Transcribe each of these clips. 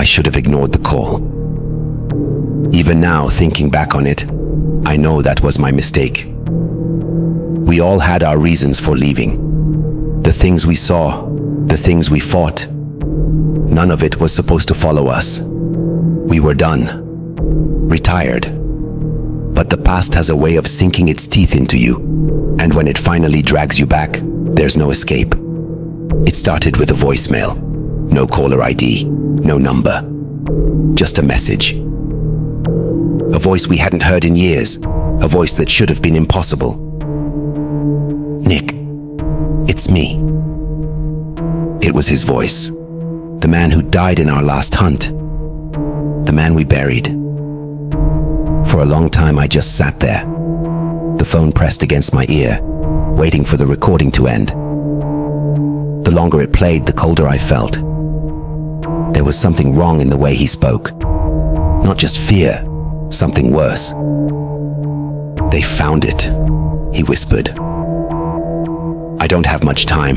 I should have ignored the call. Even now, thinking back on it, I know that was my mistake. We all had our reasons for leaving. The things we saw, the things we fought. None of it was supposed to follow us. We were done. Retired. But the past has a way of sinking its teeth into you, and when it finally drags you back, there's no escape. It started with a voicemail. No caller ID, no number. Just a message. A voice we hadn't heard in years, a voice that should have been impossible. "Nick, it's me." It was his voice. The man who died in our last hunt. The man we buried. For a long time I just sat there, the phone pressed against my ear, waiting for the recording to end. The longer it played, the colder I felt. There was something wrong in the way he spoke. Not just fear, something worse. "They found it," he whispered. "I don't have much time.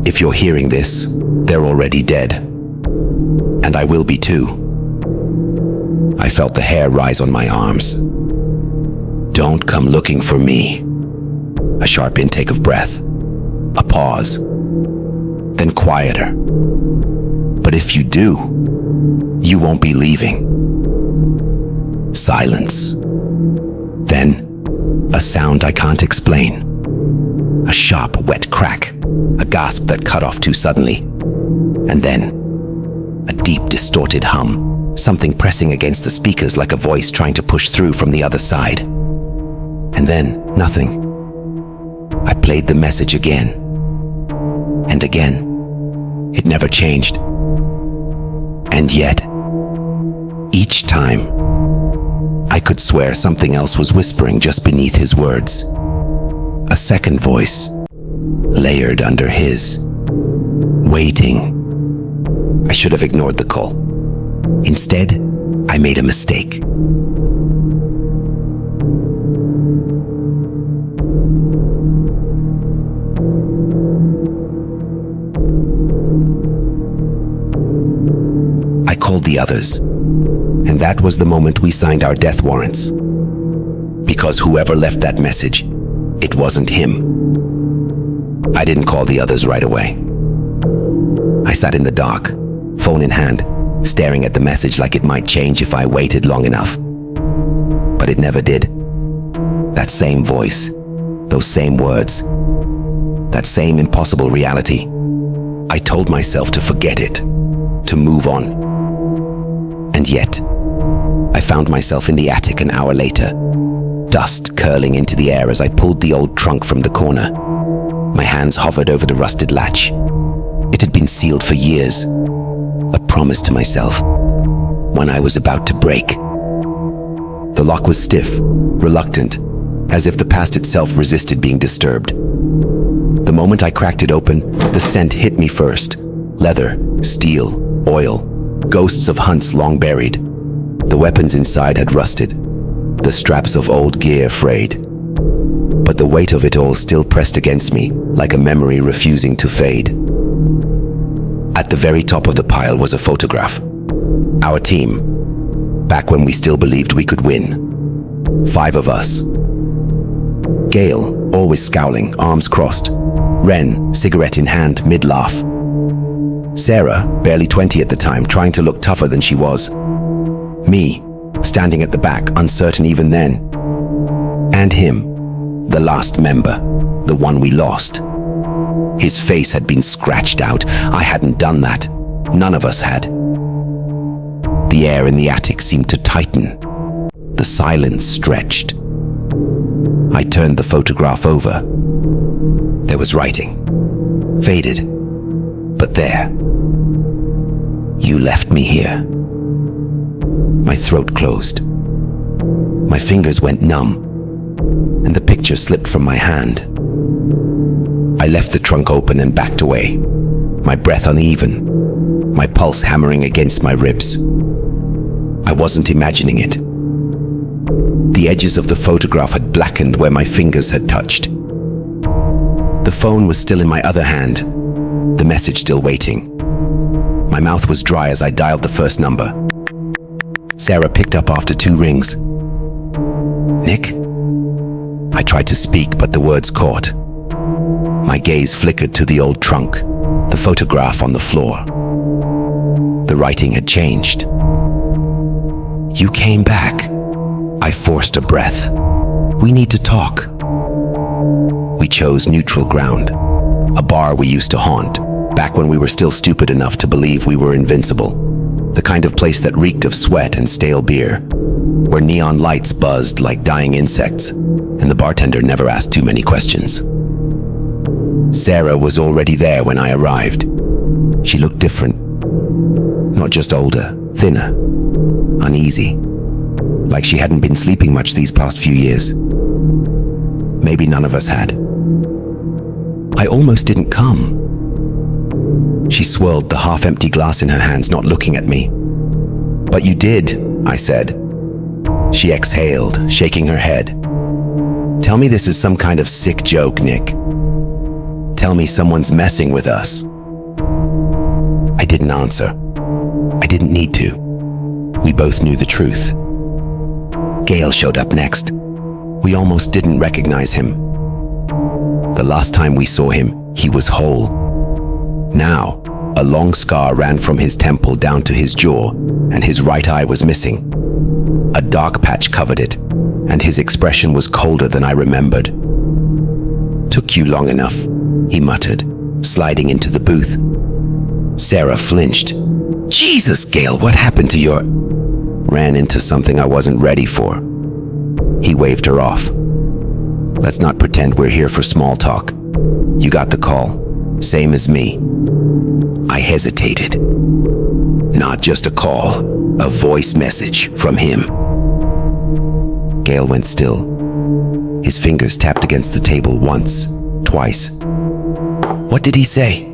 If you're hearing this, they're already dead. And I will be too." I felt the hair rise on my arms. "Don't come looking for me." A sharp intake of breath. A pause. Then quieter. "But if you do, you won't be leaving." Silence. Then, a sound I can't explain. A sharp, wet crack. A gasp that cut off too suddenly. And then, a deep, distorted hum. Something pressing against the speakers like a voice trying to push through from the other side. And then, nothing. I played the message again. And again. It never changed. And yet, each time, I could swear something else was whispering just beneath his words. A second voice, layered under his, waiting. I should have ignored the call. Instead, I made a mistake. I called the others, and that was the moment we signed our death warrants. Because whoever left that message, it wasn't him. I didn't call the others right away. I sat in the dark, phone in hand, staring at the message like it might change if I waited long enough. But it never did. That same voice, those same words, that same impossible reality. I told myself to forget it, to move on. And yet, I found myself in the attic an hour later, dust curling into the air as I pulled the old trunk from the corner. My hands hovered over the rusted latch. It had been sealed for years, a promise to myself, one I was about to break. The lock was stiff, reluctant, as if the past itself resisted being disturbed. The moment I cracked it open, the scent hit me first. Leather, steel, oil, ghosts of hunts long buried. The weapons inside had rusted, the straps of old gear frayed. But the weight of it all still pressed against me, like a memory refusing to fade. At the very top of the pile was a photograph. Our team, back when we still believed we could win. 5 of us. Gail, always scowling, arms crossed. Ren, cigarette in hand, mid-laugh. Sarah, barely 20 at the time, trying to look tougher than she was. Me, standing at the back, uncertain even then. And him, the last member, the one we lost. His face had been scratched out. I hadn't done that. None of us had. The air in the attic seemed to tighten. The silence stretched. I turned the photograph over. There was writing. Faded, but there. You left me here. My throat closed. My fingers went numb, and the picture slipped from my hand. I left the trunk open and backed away, my breath uneven, my pulse hammering against my ribs. I wasn't imagining it. The edges of the photograph had blackened where my fingers had touched. The phone was still in my other hand, the message still waiting. My mouth was dry as I dialed the first number. Sarah picked up after 2 rings. Nick? I tried to speak, but the words caught. My gaze flickered to the old trunk, the photograph on the floor. The writing had changed. You came back. I forced a breath. We need to talk. We chose neutral ground, a bar we used to haunt, back when we were still stupid enough to believe we were invincible. The kind of place that reeked of sweat and stale beer, where neon lights buzzed like dying insects, and the bartender never asked too many questions. Sarah was already there when I arrived. She looked different. Not just older, thinner, uneasy, like she hadn't been sleeping much these past few years. Maybe none of us had. I almost didn't come. She swirled the half-empty glass in her hands, not looking at me. But you did, I said. She exhaled, shaking her head. Tell me this is some kind of sick joke, Nick. Tell me someone's messing with us. I didn't answer. I didn't need to. We both knew the truth. Gale showed up next. We almost didn't recognize him. The last time we saw him, he was whole. Now, a long scar ran from his temple down to his jaw, and his right eye was missing. A dark patch covered it, and his expression was colder than I remembered. Took you long enough, he muttered, sliding into the booth. Sarah flinched. Jesus, Gale, what happened to your... Ran into something I wasn't ready for. He waved her off. Let's not pretend we're here for small talk. You got the call, same as me. I hesitated. Not just a call, a voice message from him. Gale went still. His fingers tapped against the table once, twice. What did he say?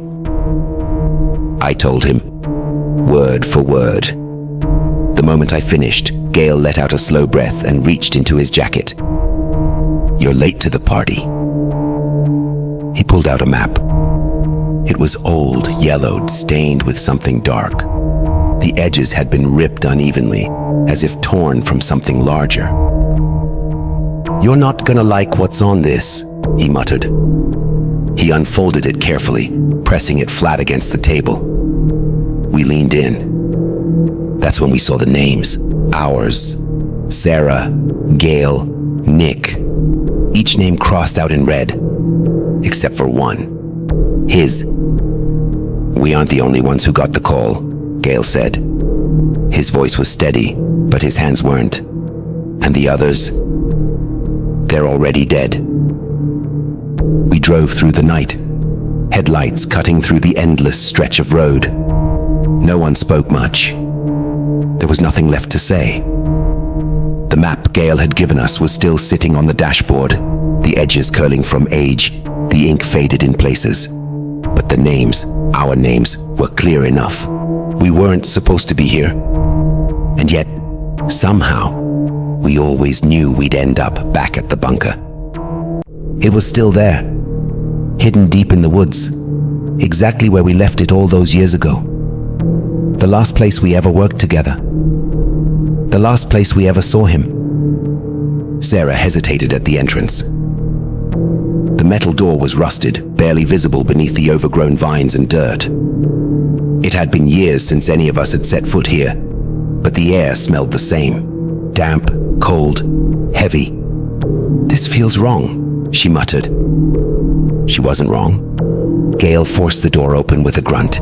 I told him, word for word. The moment I finished, Gale let out a slow breath and reached into his jacket. You're late to the party. He pulled out a map. It was old, yellowed, stained with something dark. The edges had been ripped unevenly, as if torn from something larger. You're not gonna like what's on this, he muttered. He unfolded it carefully, pressing it flat against the table. We leaned in. That's when we saw the names. Ours. Sarah, Gale, Nick. Each name crossed out in red, except for one. His. We aren't the only ones who got the call, Gale said. His voice was steady, but his hands weren't. And the others? They're already dead. We drove through the night, headlights cutting through the endless stretch of road. No one spoke much. There was nothing left to say. The map Gale had given us was still sitting on the dashboard, the edges curling from age, the ink faded in places. But the names, our names, were clear enough. We weren't supposed to be here. And yet, somehow, we always knew we'd end up back at the bunker. It was still there, hidden deep in the woods, exactly where we left it all those years ago. The last place we ever worked together. The last place we ever saw him. Sarah hesitated at the entrance. The metal door was rusted, barely visible beneath the overgrown vines and dirt. It had been years since any of us had set foot here, but the air smelled the same. Damp, cold, heavy. This feels wrong, she muttered. She wasn't wrong. Gale forced the door open with a grunt.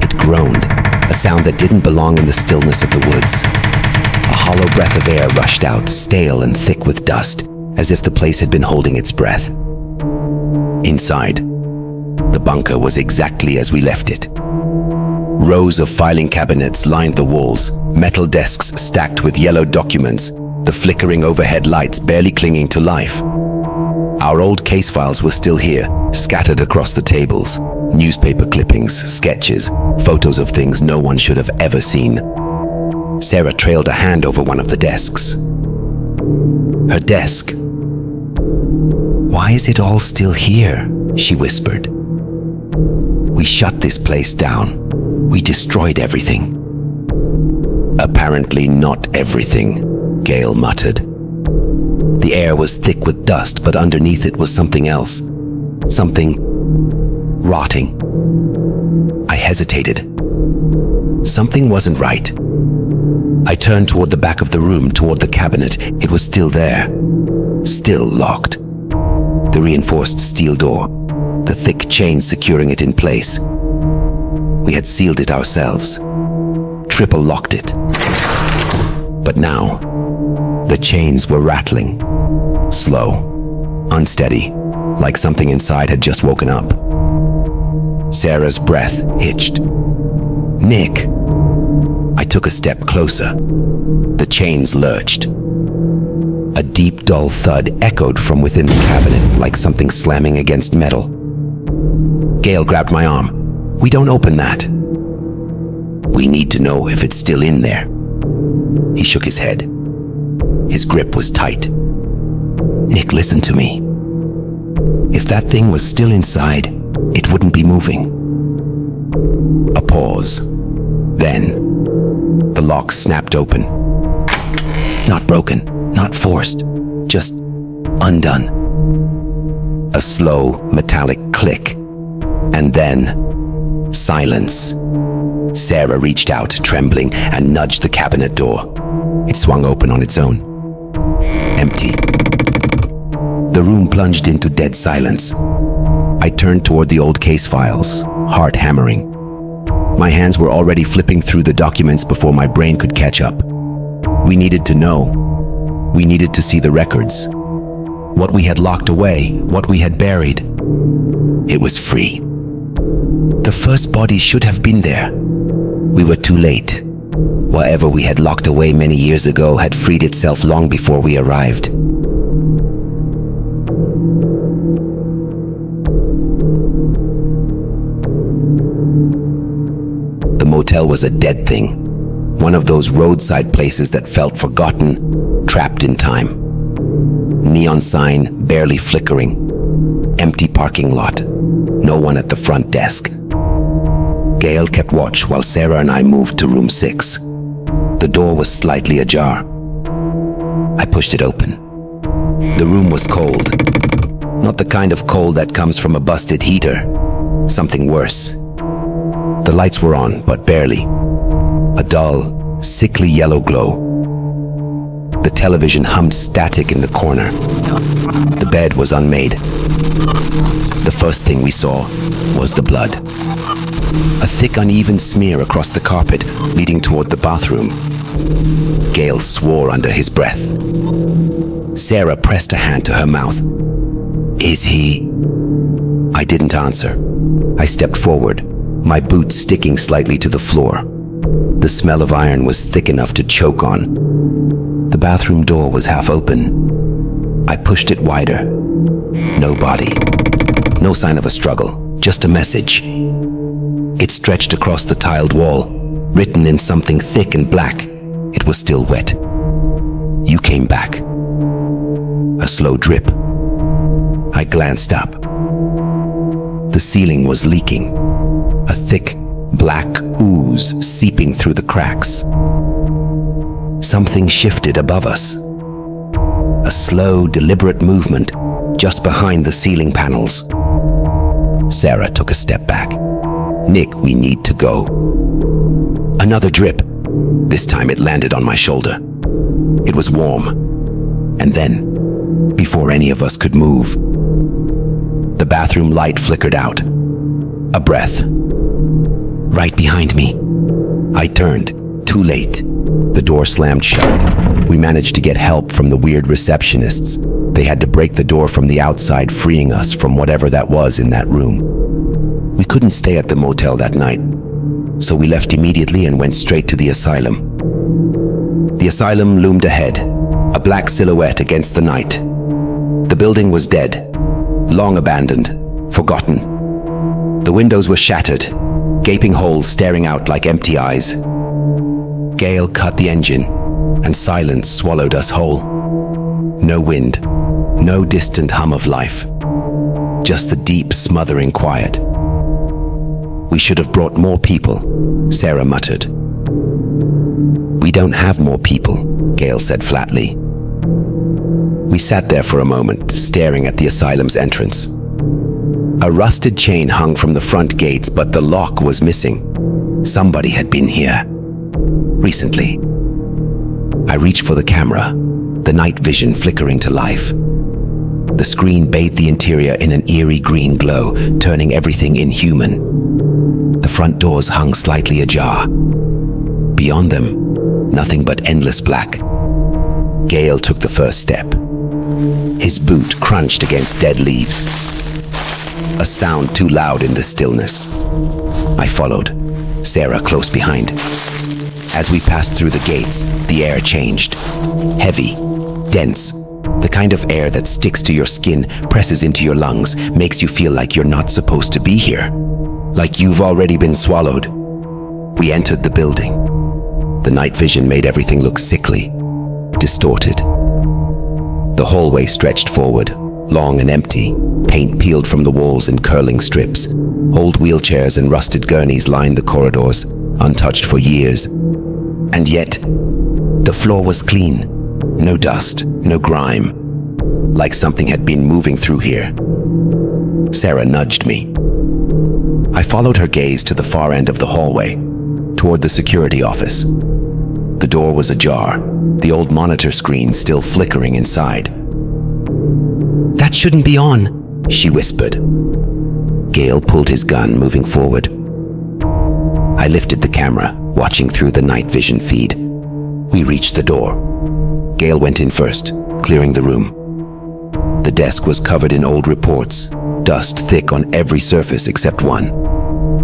It groaned, a sound that didn't belong in the stillness of the woods. A hollow breath of air rushed out, stale and thick with dust, as if the place had been holding its breath. Inside, the bunker was exactly as we left it. Rows of filing cabinets lined the walls, metal desks stacked with yellow documents, the flickering overhead lights barely clinging to life. Our old case files were still here, scattered across the tables. Newspaper clippings, sketches, photos of things no one should have ever seen. Sarah trailed a hand over one of the desks. Her desk. Why is it all still here? She whispered. We shut this place down. We destroyed everything. Apparently not everything, Gale muttered. The air was thick with dust, but underneath it was something else. Something rotting. I hesitated. Something wasn't right. I turned toward the back of the room, toward the cabinet. It was still there, still locked. The reinforced steel door, the thick chains securing it in place. We had sealed it ourselves, triple locked it. But now, the chains were rattling, slow, unsteady, like something inside had just woken up. Sarah's breath hitched. Nick! I took a step closer. The chains lurched. A deep, dull thud echoed from within the cabinet, like something slamming against metal. Gale grabbed my arm. We don't open that. We need to know if it's still in there. He shook his head. His grip was tight. Nick, listen to me. If that thing was still inside, it wouldn't be moving. A pause. Then, the lock snapped open. Not broken, not forced, just undone. A slow, metallic click. And then, silence. Sarah reached out, trembling, and nudged the cabinet door. It swung open on its own. Empty. The room plunged into dead silence. I turned toward the old case files, heart hammering. My hands were already flipping through the documents before my brain could catch up. We needed to know. We needed to see the records. What we had locked away, what we had buried. It was free. The first body should have been there. We were too late. Whatever we had locked away many years ago had freed itself long before we arrived. The motel was a dead thing. One of those roadside places that felt forgotten, trapped in time. Neon sign barely flickering. Empty parking lot. No one at the front desk. Gale kept watch while Sarah and I moved to room 6. The door was slightly ajar. I pushed it open. The room was cold. Not the kind of cold that comes from a busted heater. Something worse. The lights were on, but barely. A dull, sickly yellow glow. The television hummed static in the corner. The bed was unmade. The first thing we saw was the blood. A thick, uneven smear across the carpet leading toward the bathroom. Gale swore under his breath. Sarah pressed a hand to her mouth. Is he... I didn't answer. I stepped forward, my boots sticking slightly to the floor. The smell of iron was thick enough to choke on. The bathroom door was half open. I pushed it wider. No body. No sign of a struggle, just a message. It stretched across the tiled wall, written in something thick and black. It was still wet. You came back. A slow drip. I glanced up. The ceiling was leaking. A thick, black ooze seeping through the cracks. Something shifted above us. A slow, deliberate movement just behind the ceiling panels. Sarah took a step back. Nick, we need to go. Another drip. This time it landed on my shoulder. It was warm. And then, before any of us could move, the bathroom light flickered out. A breath. Right behind me. I turned. Too late. The door slammed shut. We managed to get help from the weird receptionists. They had to break the door from the outside, freeing us from whatever that was in that room. We couldn't stay at the motel that night, so we left immediately and went straight to the asylum. The asylum loomed ahead, a black silhouette against the night. The building was dead, long abandoned, forgotten. The windows were shattered, gaping holes staring out like empty eyes. Gale cut the engine, and silence swallowed us whole. No wind, no distant hum of life, just the deep, smothering quiet. We should have brought more people, Sarah muttered. We don't have more people, Gail said flatly. We sat there for a moment, staring at the asylum's entrance. A rusted chain hung from the front gates, but the lock was missing. Somebody had been here recently. I reached for the camera, the night vision flickering to life. The screen bathed the interior in an eerie green glow, turning everything inhuman. The front doors hung slightly ajar. Beyond them, nothing but endless black. Gale took the first step. His boot crunched against dead leaves, a sound too loud in the stillness. I followed, Sarah close behind. As we passed through the gates, the air changed. Heavy, dense, the kind of air that sticks to your skin, presses into your lungs, makes you feel like you're not supposed to be here, like you've already been swallowed. We entered the building. The night vision made everything look sickly, distorted. The hallway stretched forward, long and empty, paint peeled from the walls in curling strips. Old wheelchairs and rusted gurneys lined the corridors, untouched for years. And yet, the floor was clean. No dust, no grime, like something had been moving through here. Sarah nudged me. I followed her gaze to the far end of the hallway, toward the security office. The door was ajar, the old monitor screen still flickering inside. "That shouldn't be on," she whispered. Gale pulled his gun, moving forward. I lifted the camera, watching through the night vision feed. We reached the door. Gale went in first, clearing the room. The desk was covered in old reports, dust thick on every surface except one,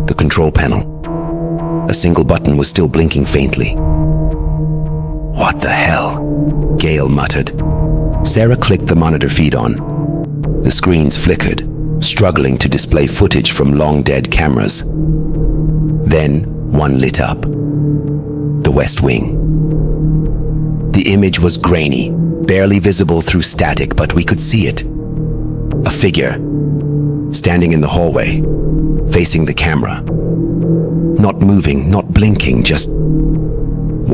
the control panel. A single button was still blinking faintly. "What the hell?" Gale muttered. Sarah clicked the monitor feed on. The screens flickered, struggling to display footage from long-dead cameras. Then one lit up. The West Wing. The image was grainy, barely visible through static, but we could see it. A figure, standing in the hallway, facing the camera. Not moving, not blinking, just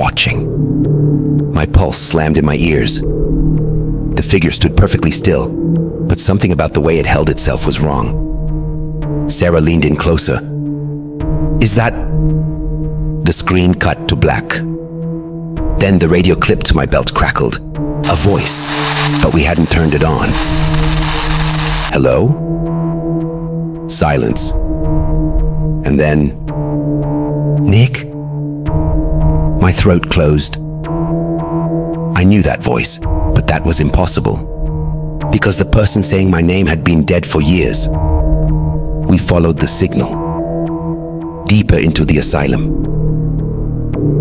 watching. My pulse slammed in my ears. The figure stood perfectly still, but something about the way it held itself was wrong. Sarah leaned in closer. "Is that..." The screen cut to black. Then the radio clip to my belt crackled. A voice, but we hadn't turned it on. "Hello?" Silence. And then, "Nick?" My throat closed. I knew that voice, but that was impossible, because the person saying my name had been dead for years. We followed the signal, deeper into the asylum.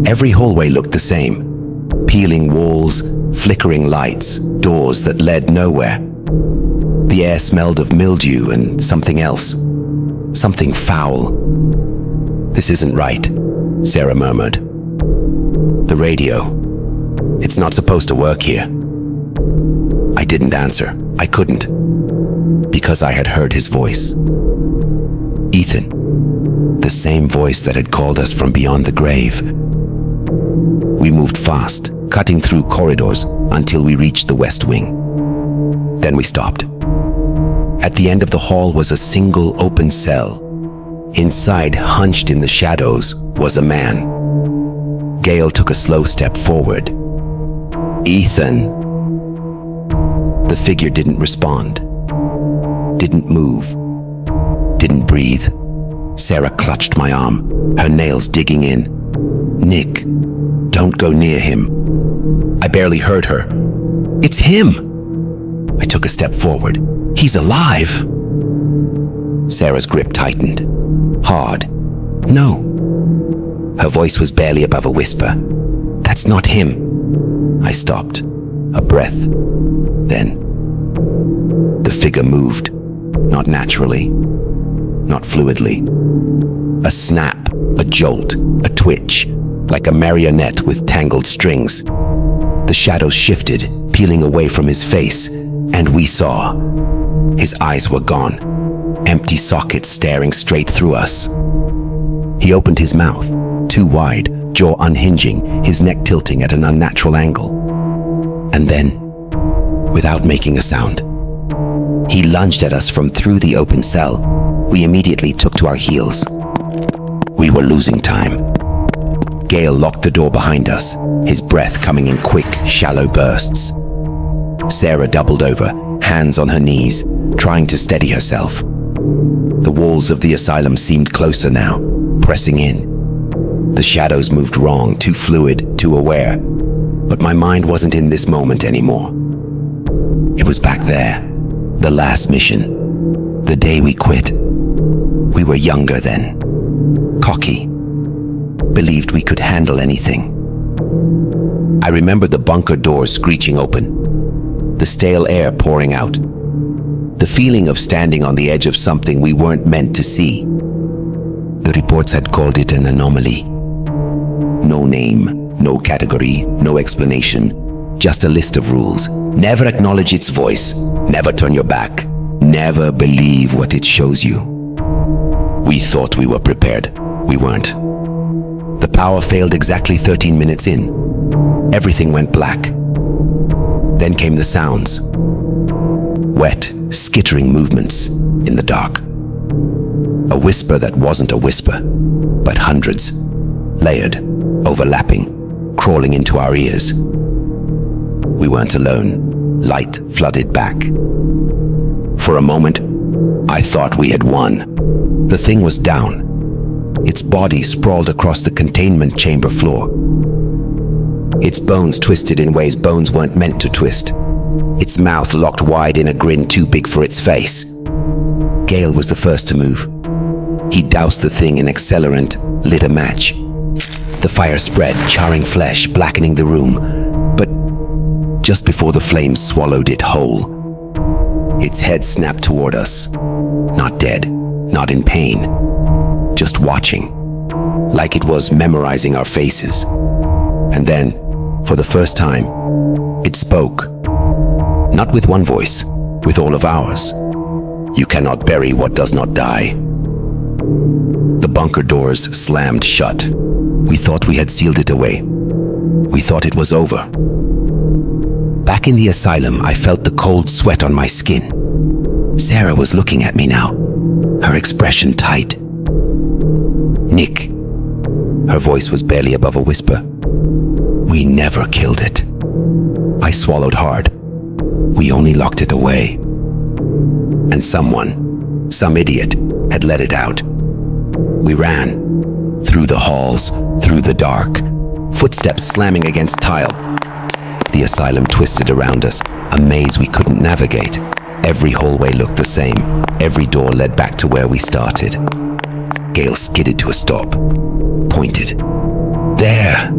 Every hallway looked the same. Peeling walls, flickering lights, doors that led nowhere. The air smelled of mildew and something else. Something foul. "This isn't right," Sarah murmured. "The radio. It's not supposed to work here." I didn't answer. I couldn't. Because I had heard his voice. Ethan. The same voice that had called us from beyond the grave. We moved fast, cutting through corridors until we reached the West Wing. Then we stopped. At the end of the hall was a single open cell. Inside, hunched in the shadows, was a man. Gale took a slow step forward. "Ethan." The figure didn't respond. Didn't move. Didn't breathe. Sarah clutched my arm, her nails digging in. "Nick, don't go near him." I barely heard her. "It's him!" I took a step forward. "He's alive!" Sarah's grip tightened. Hard. "No." Her voice was barely above a whisper. "That's not him." I stopped. A breath. Then, the figure moved. Not naturally. Not fluidly. A snap, a jolt, a twitch, like a marionette with tangled strings. The shadows shifted, peeling away from his face, and we saw. His eyes were gone, empty sockets staring straight through us. He opened his mouth, too wide, jaw unhinging, his neck tilting at an unnatural angle. And then, without making a sound, he lunged at us from through the open cell. We immediately took to our heels. We were losing time. Gale locked the door behind us, his breath coming in quick, shallow bursts. Sarah doubled over, hands on her knees, trying to steady herself. The walls of the asylum seemed closer now, pressing in. The shadows moved wrong, too fluid, too aware. But my mind wasn't in this moment anymore. It was back there, the last mission, the day we quit. We were younger then, cocky, believed we could handle anything. I remembered the bunker doors screeching open, the stale air pouring out, the feeling of standing on the edge of something we weren't meant to see. The reports had called it an anomaly. No name, no category, no explanation, just a list of rules. Never acknowledge its voice, never turn your back, never believe what it shows you. We thought we were prepared. We weren't. The power failed exactly 13 minutes in. Everything went black. Then came the sounds. Wet, skittering movements in the dark. A whisper that wasn't a whisper, but hundreds, layered, overlapping, crawling into our ears. We weren't alone. Light flooded back. For a moment, I thought we had won. The thing was down. Its body sprawled across the containment chamber floor. Its bones twisted in ways bones weren't meant to twist. Its mouth locked wide in a grin too big for its face. Gale was the first to move. He doused the thing in accelerant, lit a match. The fire spread, charring flesh, blackening the room. But just before the flames swallowed it whole, its head snapped toward us. Not dead, not in pain, just watching, like it was memorizing our faces. And then, for the first time, it spoke. Not with one voice, with all of ours. You cannot bury what does not die. The bunker doors slammed shut. We thought we had sealed it away. We thought it was over. Back in the asylum, I felt the cold sweat on my skin. Sarah was looking at me now, her expression tight. Nick. Her voice was barely above a whisper. We never killed it. I swallowed hard. We only locked it away. And someone, some idiot, had let it out. We ran. Through the halls, through the dark. Footsteps slamming against tile. The asylum twisted around us, a maze we couldn't navigate. Every hallway looked the same. Every door led back to where we started. Gale skidded to a stop. Pointed. There!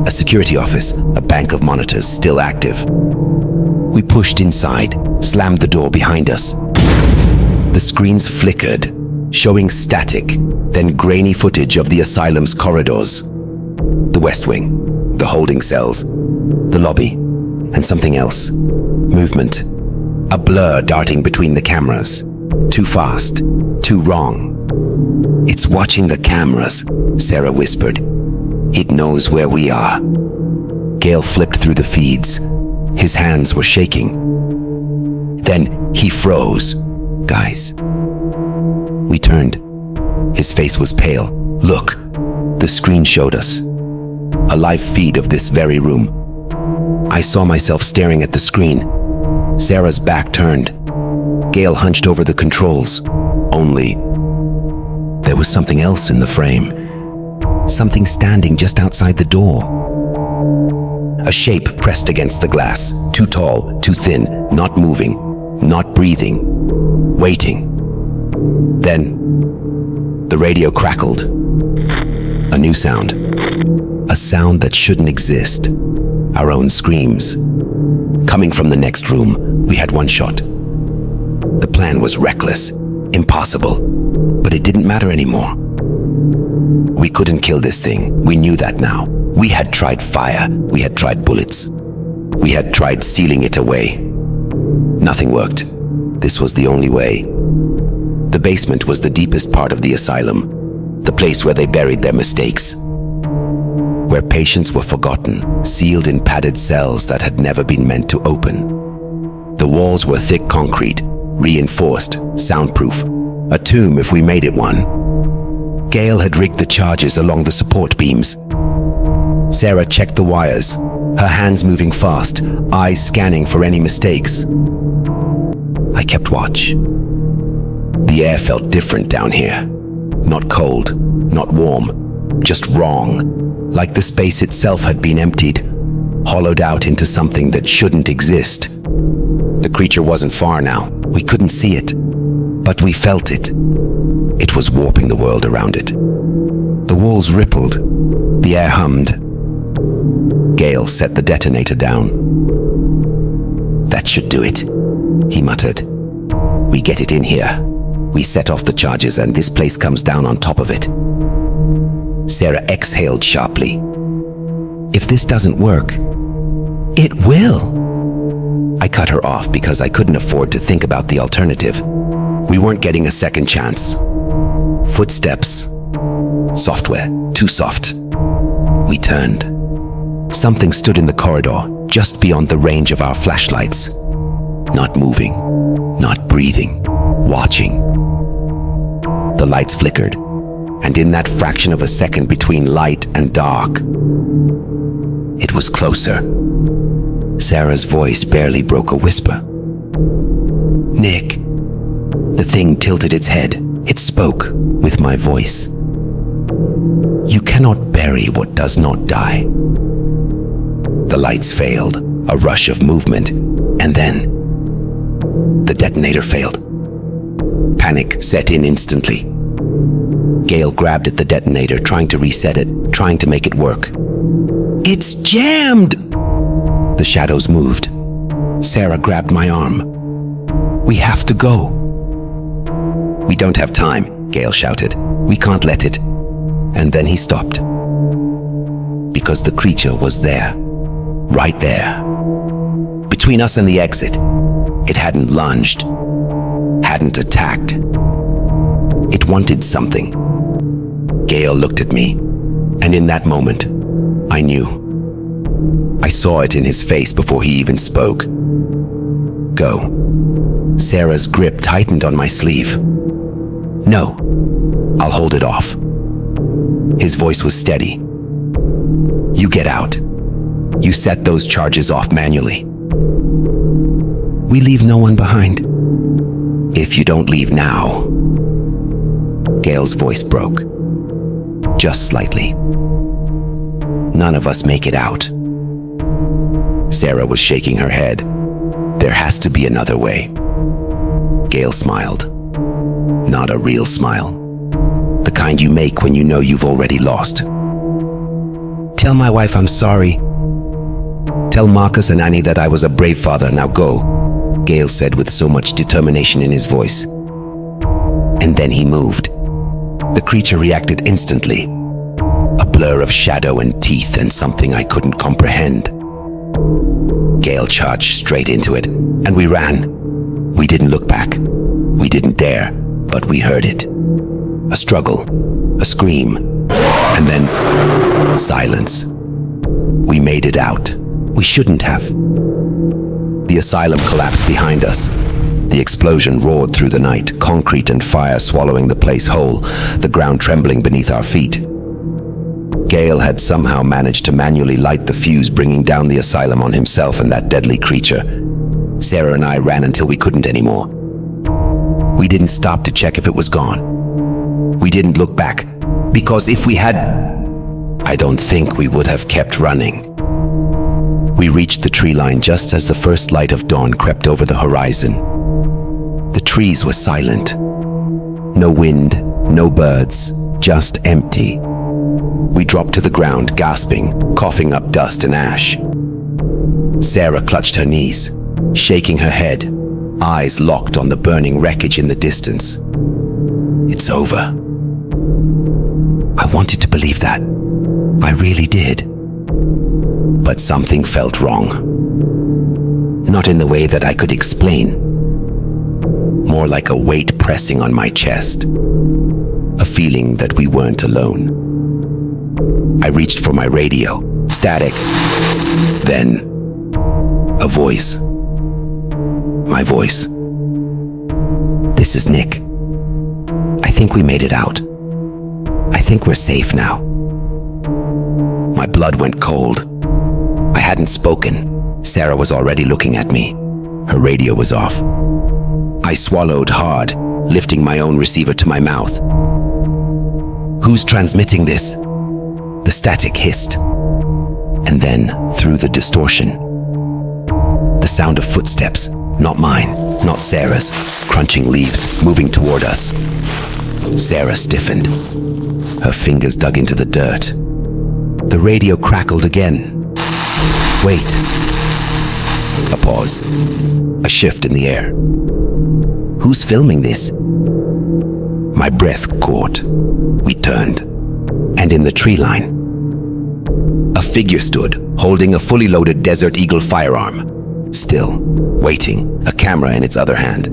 A security office, a bank of monitors still active. We pushed inside, slammed the door behind us. The screens flickered, showing static, then grainy footage of the asylum's corridors. The West Wing, the holding cells, the lobby, and something else. Movement. A blur darting between the cameras. Too fast, too wrong. It's watching the cameras, Sarah whispered. It knows where we are. Gale flipped through the feeds. His hands were shaking. Then he froze. Guys. We turned. His face was pale. Look, the screen showed us. A live feed of this very room. I saw myself staring at the screen. Sarah's back turned. Gale hunched over the controls. Only there was something else in the frame. Something standing just outside the door. A shape pressed against the glass. Too tall, too thin, not moving, not breathing, waiting. Then, the radio crackled. A new sound. A sound that shouldn't exist. Our own screams. Coming from the next room, we had one shot. The plan was reckless, impossible, but it didn't matter anymore. We couldn't kill this thing. We knew that now. We had tried fire. We had tried bullets. We had tried sealing it away. Nothing worked. This was the only way. The basement was the deepest part of the asylum. The place where they buried their mistakes. Where patients were forgotten, sealed in padded cells that had never been meant to open. The walls were thick concrete, reinforced, soundproof. A tomb if we made it one. Gail had rigged the charges along the support beams. Sarah checked the wires, her hands moving fast, eyes scanning for any mistakes. I kept watch. The air felt different down here. Not cold, not warm, just wrong. Like the space itself had been emptied, hollowed out into something that shouldn't exist. The creature wasn't far now. We couldn't see it, but we felt it. It was warping the world around it. The walls rippled, the air hummed. Gale set the detonator down. "That should do it," he muttered. "We get it in here. We set off the charges and this place comes down on top of it." Sarah exhaled sharply. "If this doesn't work, it will." I cut her off because I couldn't afford to think about the alternative. We weren't getting a second chance. Footsteps. Software. Too soft. We turned. Something stood in the corridor, just beyond the range of our flashlights. Not moving, not breathing, watching. The lights flickered, and in that fraction of a second between light and dark, it was closer. Sarah's voice barely broke a whisper. "Nick." The thing tilted its head. It spoke with my voice. "You cannot bury what does not die." The lights failed, a rush of movement, and then the detonator failed. Panic set in instantly. Gale grabbed at the detonator, trying to reset it, trying to make it work. "It's jammed!" The shadows moved. Sarah grabbed my arm. "We have to go." "We don't have time," Gale shouted. "We can't let it." And then he stopped. Because the creature was there. Right there. Between us and the exit. It hadn't lunged. Hadn't attacked. It wanted something. Gale looked at me, and in that moment, I knew. I saw it in his face before he even spoke. "Go." Sarah's grip tightened on my sleeve. "No, I'll hold it off." His voice was steady. "You get out. You set those charges off manually. We leave no one behind. If you don't leave now." Gale's voice broke. Just slightly. "None of us make it out." Sarah was shaking her head. "There has to be another way." Gale smiled. Not a real smile. The kind you make when you know you've already lost. "Tell my wife I'm sorry. Tell Marcus and Annie that I was a brave father. Now go," Gale said with so much determination in his voice. And then he moved. The creature reacted instantly. A blur of shadow and teeth and something I couldn't comprehend. Gale charged straight into it, and we ran. We didn't look back. We didn't dare, but we heard it. A struggle, a scream, and then silence. We made it out. We shouldn't have. The asylum collapsed behind us. The explosion roared through the night, concrete and fire swallowing the place whole, the ground trembling beneath our feet. Gale had somehow managed to manually light the fuse, bringing down the asylum on himself and that deadly creature. Sarah and I ran until we couldn't anymore. We didn't stop to check if it was gone. We didn't look back, because if we had, I don't think we would have kept running. We reached the tree line just as the first light of dawn crept over the horizon. The trees were silent. No wind, no birds, just empty. We dropped to the ground, gasping, coughing up dust and ash. Sarah clutched her knees, shaking her head, eyes locked on the burning wreckage in the distance. It's over. I wanted to believe that. I really did. But something felt wrong. Not in the way that I could explain. More like a weight pressing on my chest. A feeling that we weren't alone. I reached for my radio. Static. Then, a voice. My voice. "This is Nick. I think we made it out. I think we're safe now." My blood went cold. I hadn't spoken. Sarah was already looking at me. Her radio was off. I swallowed hard, lifting my own receiver to my mouth. "Who's transmitting this?" The static hissed. And then, through the distortion, the sound of footsteps, not mine, not Sarah's, crunching leaves, moving toward us. Sarah stiffened. Her fingers dug into the dirt. The radio crackled again. Wait. A pause. A shift in the air. "Who's filming this?" My breath caught. We turned. And in the tree line, a figure stood, holding a fully loaded Desert Eagle firearm. Still, waiting, a camera in its other hand.